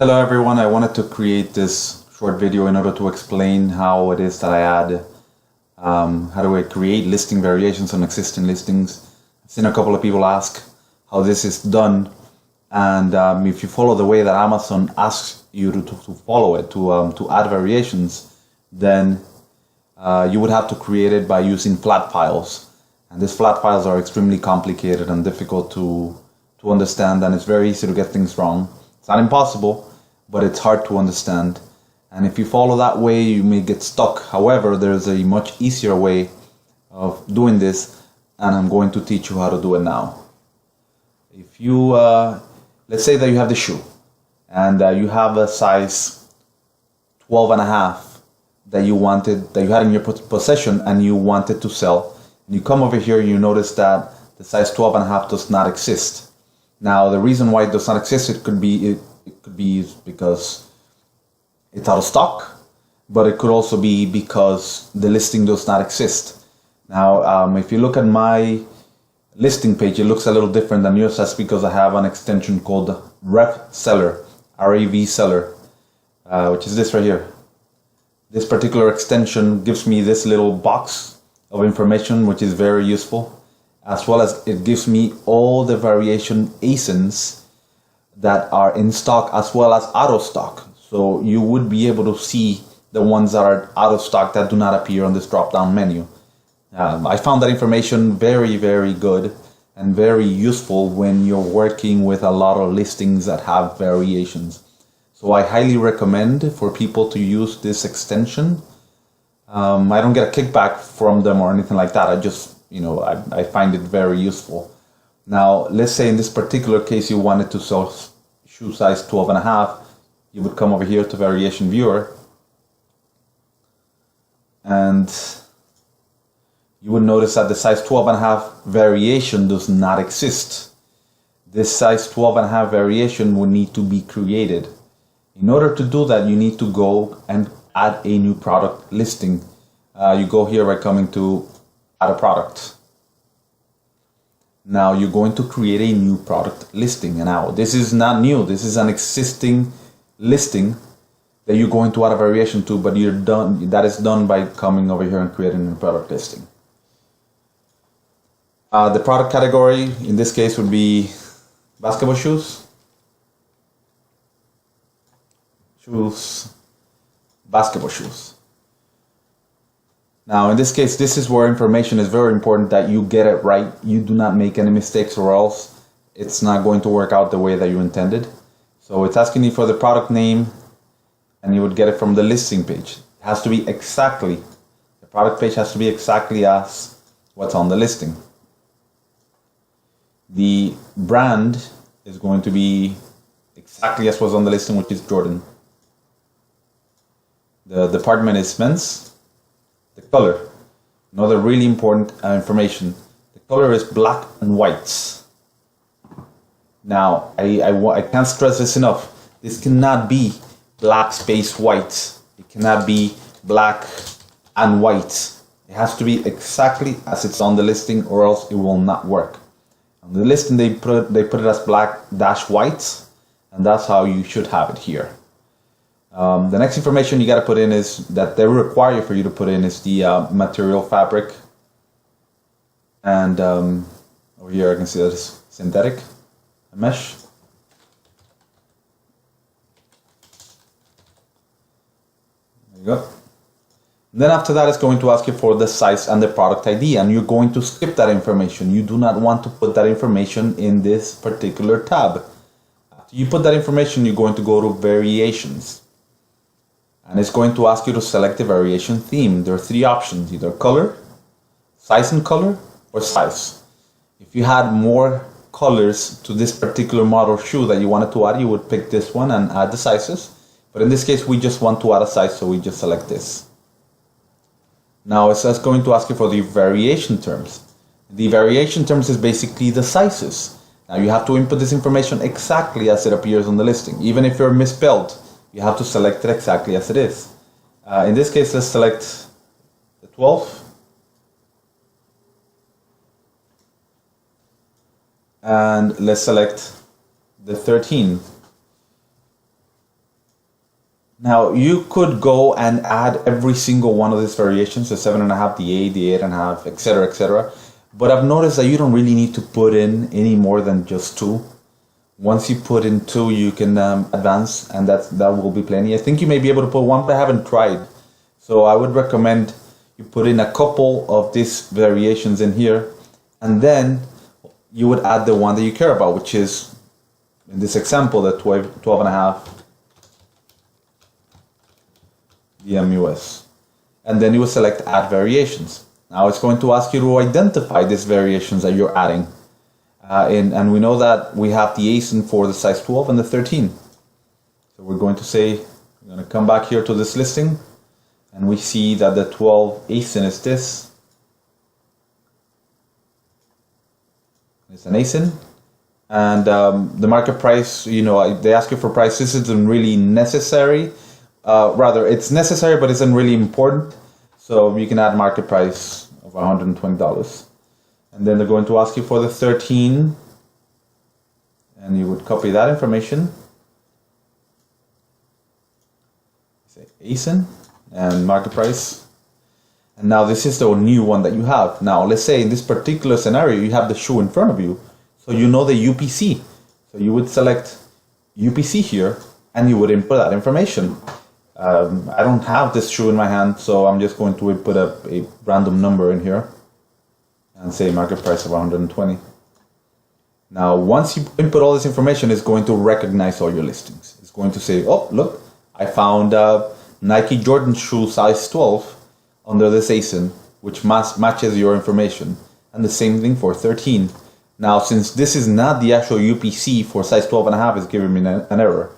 Hello everyone, I wanted to create this short video in order to explain how it is that I add, how do I create listing variations on existing listings. I've seen a couple of people ask how this is done, and if you follow the way that Amazon asks you to follow it, to add variations, then you would have to create it by using flat files. And these flat files are extremely complicated and difficult to understand, and it's very easy to get things wrong. It's not impossible, but it's hard to understand. And if you follow that way, you may get stuck. However, there's a much easier way of doing this, and I'm going to teach you how to do it now. If you, let's say that you have the shoe, and you have a size 12.5 that you had in your possession and you wanted to sell. And you come over here and you notice that the size 12.5 does not exist. Now, the reason why it does not exist, it could be because it's out of stock, but it could also be because the listing does not exist. Now, if you look at my listing page, it looks a little different than yours. That's because I have an extension called RAV Seller, RAV Seller, which is this right here. This particular extension gives me this little box of information, which is very useful, as well as it gives me all the variation ASINs that are in stock as well as out of stock. So you would be able to see the ones that are out of stock that do not appear on this drop down menu. I found that information very, very good and very useful when you're working with a lot of listings that have variations. So I highly recommend for people to use this extension. I don't get a kickback from them or anything like that. I just, I find it very useful. Now, let's say in this particular case, you wanted to sell shoe size 12.5. You would come over here to Variation Viewer, and you would notice that the size 12.5 variation does not exist. This size 12.5 variation would need to be created. In order to do that, you need to go and add a new product listing. You go here by coming to Add a Product. Now you're going to create a new product listing. And now this is not new. This is an existing listing that you're going to add a variation to, but that is done by coming over here and creating a product listing. The product category in this case would be basketball shoes. Basketball shoes. Now, in this case, this is where information is very important that you get it right. You do not make any mistakes, or else it's not going to work out the way that you intended. So it's asking you for the product name, and you would get it from the listing page. It has to be exactly, the product page has to be exactly as what's on the listing. The brand is going to be exactly as was on the listing, which is Jordan. The department is men's. The color, another really important information. The color is black and white. Now, I can't stress this enough. This cannot be black space white. It cannot be black and white. It has to be exactly as it's on the listing, or else it will not work. On the listing, they put it as black dash white, and that's how you should have it here. The next information you got to put in is that they require for you to put in is the material fabric, and over here I can see that it's synthetic mesh. There you go. And then after that, it's going to ask you for the size and the product ID, and you're going to skip that information. You do not want to put that information in this particular tab. After you put that information, you're going to go to Variations. And it's going to ask you to select the variation theme. There are three options, either color, size and color, or size. If you had more colors to this particular model shoe that you wanted to add, you would pick this one and add the sizes. But in this case, we just want to add a size, so we just select this. Now it's just going to ask you for the variation terms. The variation terms is basically the sizes. Now you have to input this information exactly as it appears on the listing. Even if you're misspelled, you have to select it exactly as it is. In this case, let's select the 12. And let's select the 13. Now you could go and add every single one of these variations, the 7.5, the 8, the 8.5, etc., etc. But I've noticed that you don't really need to put in any more than just 2. Once you put in 2, you can advance, and that will be plenty. I think you may be able to put 1, but I haven't tried. So I would recommend you put in a couple of these variations in here, and then you would add the one that you care about, which is, in this example, the 12.5 DMUS. And then you would select Add Variations. Now it's going to ask you to identify these variations that you're adding. And we know that we have the ASIN for the size 12 and the 13. So we're going to say, we're going to come back here to this listing, and we see that the 12 ASIN is this. It's an ASIN. And the market price, you know, they ask you for price. This isn't really necessary. Rather, it's necessary, but isn't really important. So you can add market price of $120. And then they're going to ask you for the 13. And you would copy that information. Say ASIN and market price. And now this is the new one that you have. Now let's say in this particular scenario, you have the shoe in front of you. So you know the UPC. So you would select UPC here, and you would input that information. I don't have this shoe in my hand, so I'm just going to input a random number in here and say market price of 120. Now, once you input all this information, it's going to recognize all your listings. It's going to say, oh, look, I found a Nike Jordan shoe size 12 under this ASIN, which matches your information. And the same thing for 13. Now, since this is not the actual UPC for size 12.5, it's giving me an error.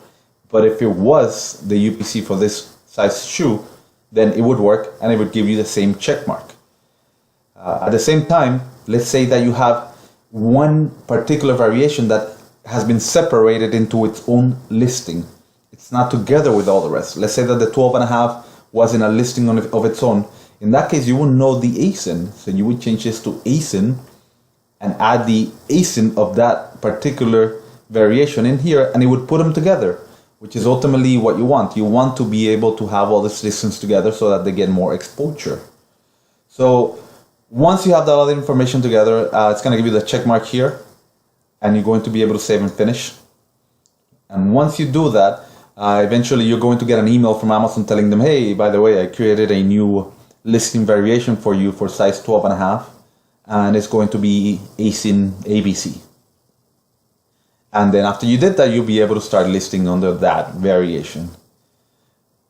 But if it was the UPC for this size shoe, then it would work and it would give you the same check mark. At the same time, let's say that you have one particular variation that has been separated into its own listing. It's not together with all the rest. Let's say that the 12.5 was in a listing of its own. In that case, you would know the ASIN. So you would change this to ASIN and add the ASIN of that particular variation in here, and it would put them together, which is ultimately what you want. You want to be able to have all these listings together so that they get more exposure. So once you have all the information together, it's going to give you the check mark here, and you're going to be able to save and finish. And once you do that, eventually you're going to get an email from Amazon telling them, hey, by the way, I created a new listing variation for you for size 12.5, and it's going to be ASIN ABC. And then after you did that, you'll be able to start listing under that variation.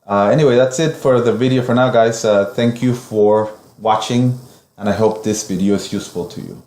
Anyway, that's it for the video for now, guys. Thank you for watching, and I hope this video is useful to you.